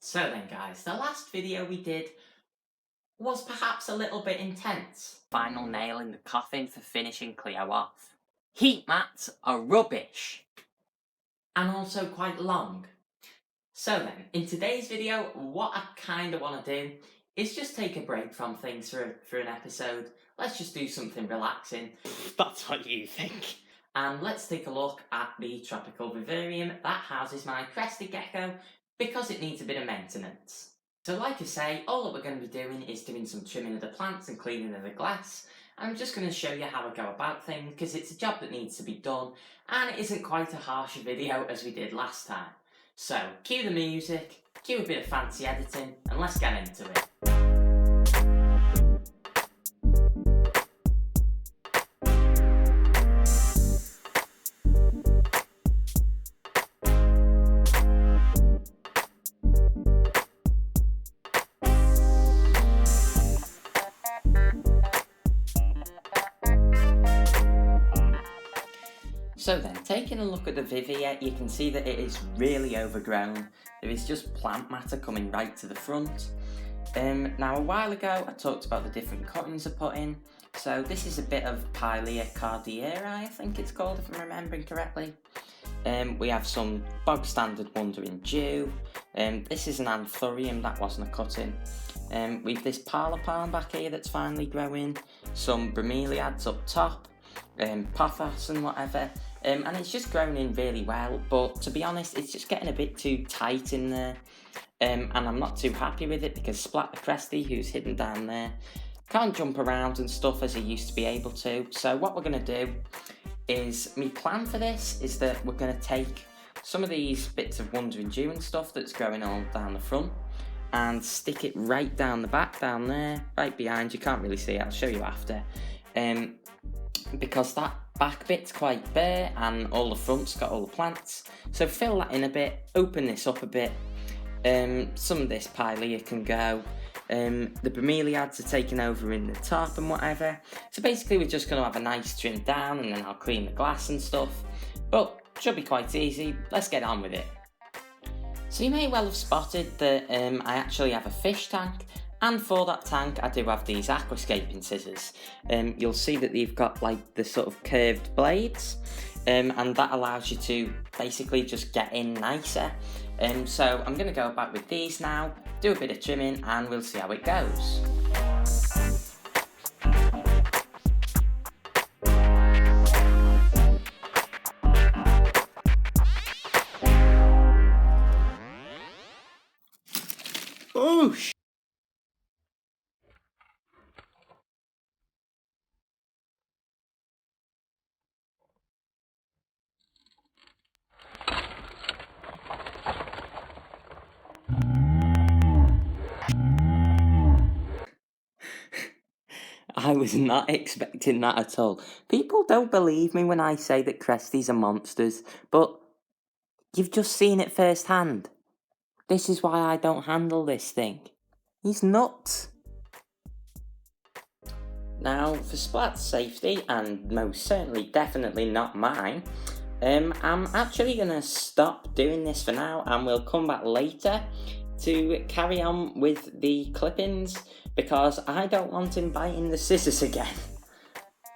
So then guys, the last video we did was perhaps a little bit intense. Final nail in the coffin for finishing Cleo off. Heat mats are rubbish. And also quite long. So then, in today's video, what I kind of want to do is just take a break from things for an episode. Let's just do something relaxing. That's what you think. And let's take a look at the tropical vivarium that houses my crested gecko, because it needs a bit of maintenance. So like I say, all that we're going to be doing is doing some trimming of the plants and cleaning of the glass. I'm just going to show you how I go about things, because it's a job that needs to be done, and it isn't quite a harsh video as we did last time. So, cue the music, cue a bit of fancy editing, and let's get into it. So then, taking a look at the vivia, you can see that it is really overgrown. There is just plant matter coming right to the front. Now a while ago I talked about the different cuttings I put in. So this is a bit of Pilea cardieri, I think it's called if I'm remembering correctly. We have some bog standard wandering dew. This is an anthurium, that wasn't a cutting. We've this parlour palm back here that's finally growing. Some bromeliads up top. Pothos and whatever, and it's just grown in really well, but to be honest it's just getting a bit too tight in there, and I'm not too happy with it because Splat the Cresty, who's hidden down there, can't jump around and stuff as he used to be able to. So what we're going to do is, my plan for this is that we're going to take some of these bits of wandering dew and stuff that's growing all down the front and stick it right down the back, down there, right behind. You can't really see it, I'll show you after. Because that back bit's quite bare and all the front's got all the plants. So fill that in a bit, open this up a bit. Some of this Pilea can go. The bromeliads are taking over in the top and whatever. So basically we're just going to have a nice trim down and then I'll clean the glass and stuff. But should be quite easy, let's get on with it. So you may well have spotted that I actually have a fish tank. And for that tank, I do have these aquascaping scissors. You'll see that they've got like the sort of curved blades, and that allows you to basically just get in nicer. So I'm going to go back with these now, do a bit of trimming, and we'll see how it goes. Oh, I was not expecting that at all. People don't believe me when I say that Cresties are monsters, but you've just seen it firsthand. This is why I don't handle this thing. He's nuts. Now, for Splat's safety, and most certainly definitely not mine, I'm actually going to stop doing this for now and we'll come back later to carry on with the clippings, because I don't want him biting the scissors again.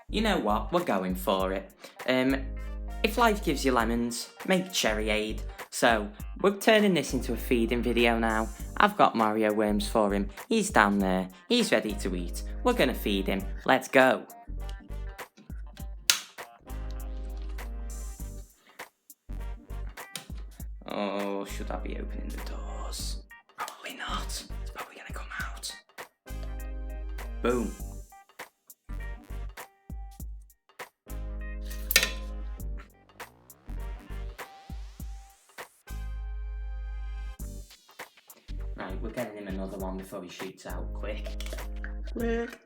You know what, we're going for it. If life gives you lemons, make cherryade. So, we're turning this into a feeding video now. I've got morio worms for him, he's down there, he's ready to eat. We're gonna feed him, let's go. Oh, should I be opening the doors? Probably not. It's probably gonna come out. Boom. Right, we're getting him another one before he shoots out. Quick. Quick.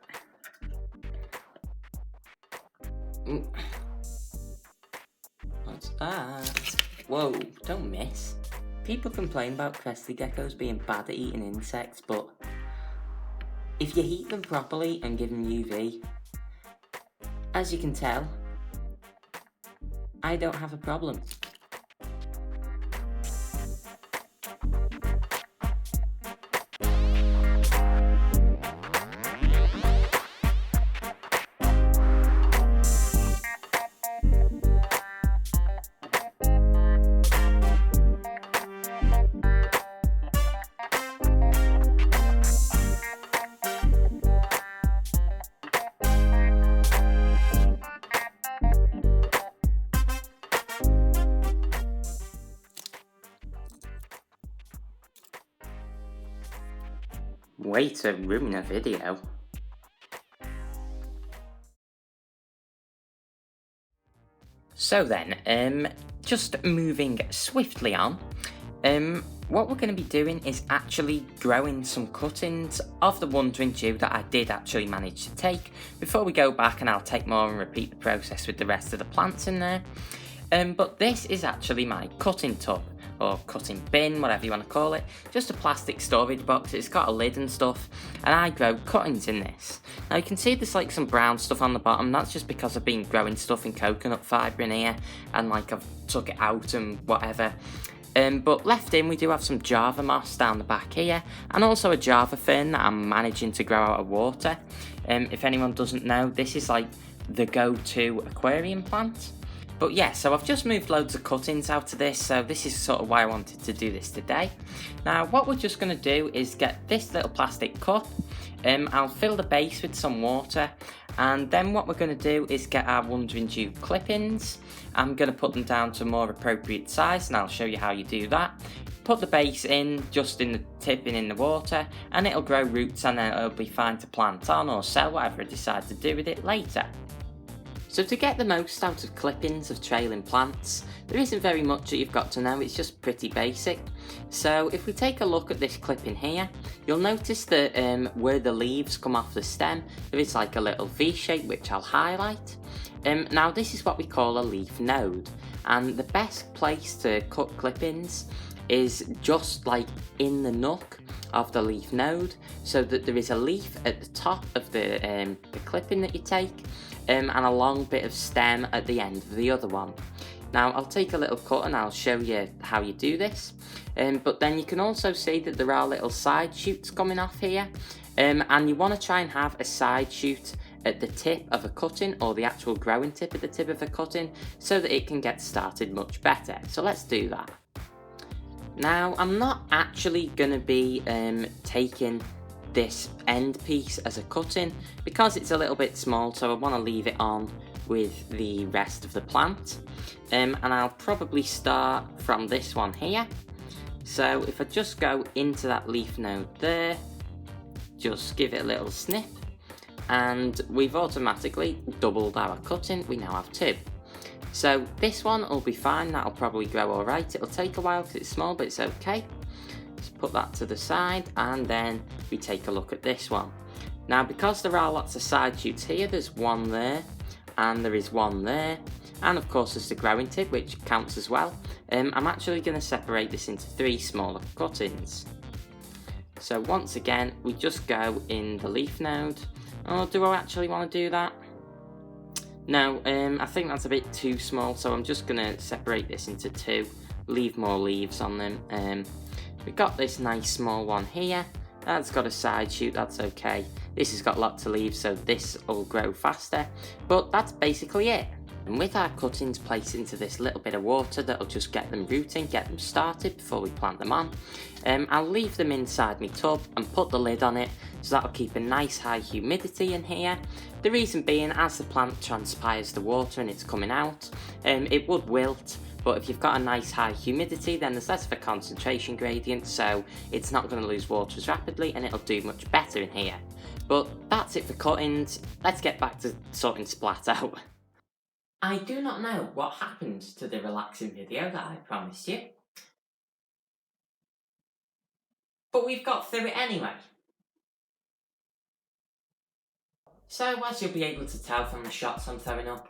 What's that? Whoa, don't miss. People complain about crested geckos being bad at eating insects, but if you heat them properly and give them UV, as you can tell, I don't have a problem. Way to ruin a video. So then, just moving swiftly on, what we're going to be doing is actually growing some cuttings of the wandering Jew that I did actually manage to take before we go back, and I'll take more and repeat the process with the rest of the plants in there. But this is actually my cutting tub, or cutting bin, whatever you want to call it, just a plastic storage box. It's got a lid and stuff, and I grow cuttings in this. Now you can see there's like some brown stuff on the bottom. That's just because I've been growing stuff in coconut fibre in here, and like I've took it out and whatever. But left in, we do have some Java moss down the back here, and also a Java fern that I'm managing to grow out of water. If anyone doesn't know, this is like the go-to aquarium plant. But yeah, so I've just moved loads of cuttings out of this, so this is sort of why I wanted to do this today. Now what we're just going to do is get this little plastic cup, I'll fill the base with some water, and then what we're going to do is get our wandering Jew clippings. I'm going to put them down to a more appropriate size, and I'll show you how you do that. Put the base in, just in the tipping in the water, and it'll grow roots, and then it'll be fine to plant on or sell, whatever I decide to do with it later. So to get the most out of clippings of trailing plants, there isn't very much that you've got to know, it's just pretty basic. So if we take a look at this clipping here, you'll notice that where the leaves come off the stem, there is like a little V shape which I'll highlight. Now this is what we call a leaf node, and the best place to cut clippings is just like in the nook of the leaf node, so that there is a leaf at the top of the clipping that you take, and a long bit of stem at the end of the other one. Now I'll take a little cut and I'll show you how you do this, but then you can also see that there are little side shoots coming off here, and you want to try and have a side shoot at the tip of a cutting, or the actual growing tip at the tip of a cutting, so that it can get started much better. So let's do that. Now I'm not actually going to be taking this end piece as a cutting because it's a little bit small, so I want to leave it on with the rest of the plant, and I'll probably start from this one here. So if I just go into that leaf node there, just give it a little snip, and we've automatically doubled our cutting. We now have two. So this one will be fine, that'll probably grow alright. It'll take a while because it's small, but it's okay. Just put that to the side, and then we take a look at this one. Now because there are lots of side shoots here, there's one there, and there is one there, and of course there's the growing tip which counts as well. I'm actually going to separate this into three smaller cuttings. So once again, we just go in the leaf node. Oh, do I actually want to do that? No, I think that's a bit too small, so I'm just going to separate this into two, leave more leaves on them. We've got this nice small one here, that's got a side shoot, that's okay. This has got lots of leaves, so this will grow faster, but that's basically it. And with our cuttings placed into this little bit of water, that'll just get them rooting, get them started before we plant them on. I'll leave them inside my tub and put the lid on it, so that'll keep a nice high humidity in here. The reason being, as the plant transpires the water and it's coming out, it would wilt, but if you've got a nice high humidity, then there's less of a concentration gradient, so it's not going to lose water as rapidly, and it'll do much better in here. But that's it for cuttings. Let's get back to sorting Splat out. I do not know what happened to the relaxing video that I promised you, but we've got through it anyway. So as you'll be able to tell from the shots I'm throwing up,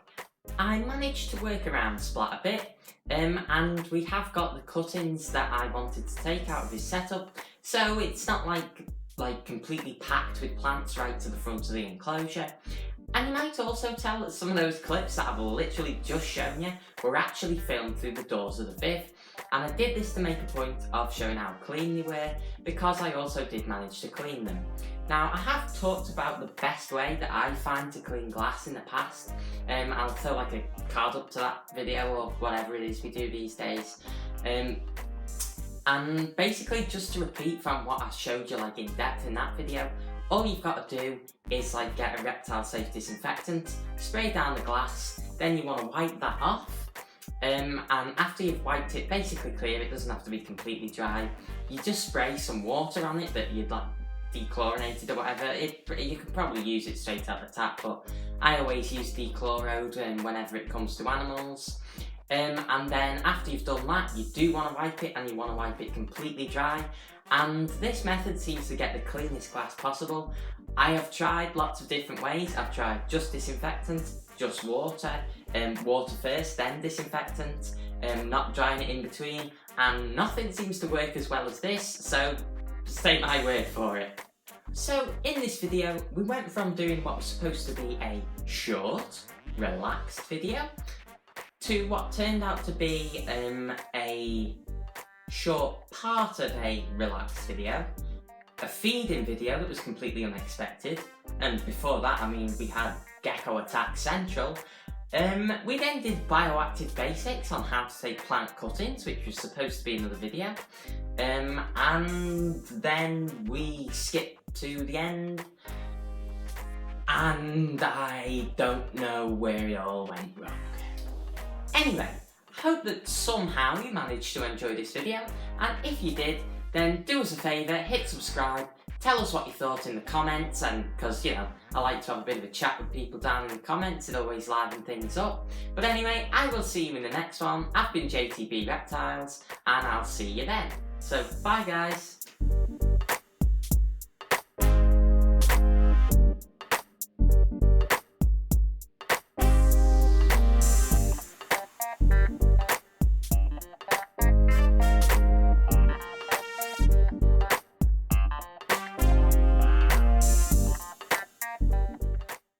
I managed to work around Splat a bit, and we have got the cuttings that I wanted to take out of his setup, so it's not like completely packed with plants right to the front of the enclosure. And you might also tell that some of those clips that I've literally just shown you were actually filmed through the doors of the Viv, and I did this to make a point of showing how clean they were, because I also did manage to clean them. Now I have talked about the best way that I find to clean glass in the past, I'll throw like a card up to that video or whatever it is we do these days. And basically, just to repeat from what I showed you like in depth in that video, all you've got to do is like get a reptile safe disinfectant, spray down the glass, then you want to wipe that off, and after you've wiped it basically clear, it doesn't have to be completely dry, you just spray some water on it that you'd like dechlorinated or whatever. You can probably use it straight out the tap, but I always use dechlorode whenever it comes to animals. And then after you've done that, you do want to wipe it, and you want to wipe it completely dry. And this method seems to get the cleanest glass possible. I have tried lots of different ways. I've tried just disinfectant, just water, water first, then disinfectant, not drying it in between, and nothing seems to work as well as this, so just take my word for it. So in this video, we went from doing what was supposed to be a short, relaxed video to what turned out to be a short part of a relaxed video, a feeding video that was completely unexpected, and before that, I mean, we had Gecko Attack Central. We then did Bioactive Basics on how to take plant cuttings, which was supposed to be another video, and then we skipped to the end, and I don't know where it all went wrong. Anyway, hope that somehow you managed to enjoy this video, and if you did, then do us a favour, hit subscribe, tell us what you thought in the comments, and because, you know, I like to have a bit of a chat with people down in the comments, it always livens things up. But anyway, I will see you in the next one. I've been JTB Reptiles, and I'll see you then. So, bye guys!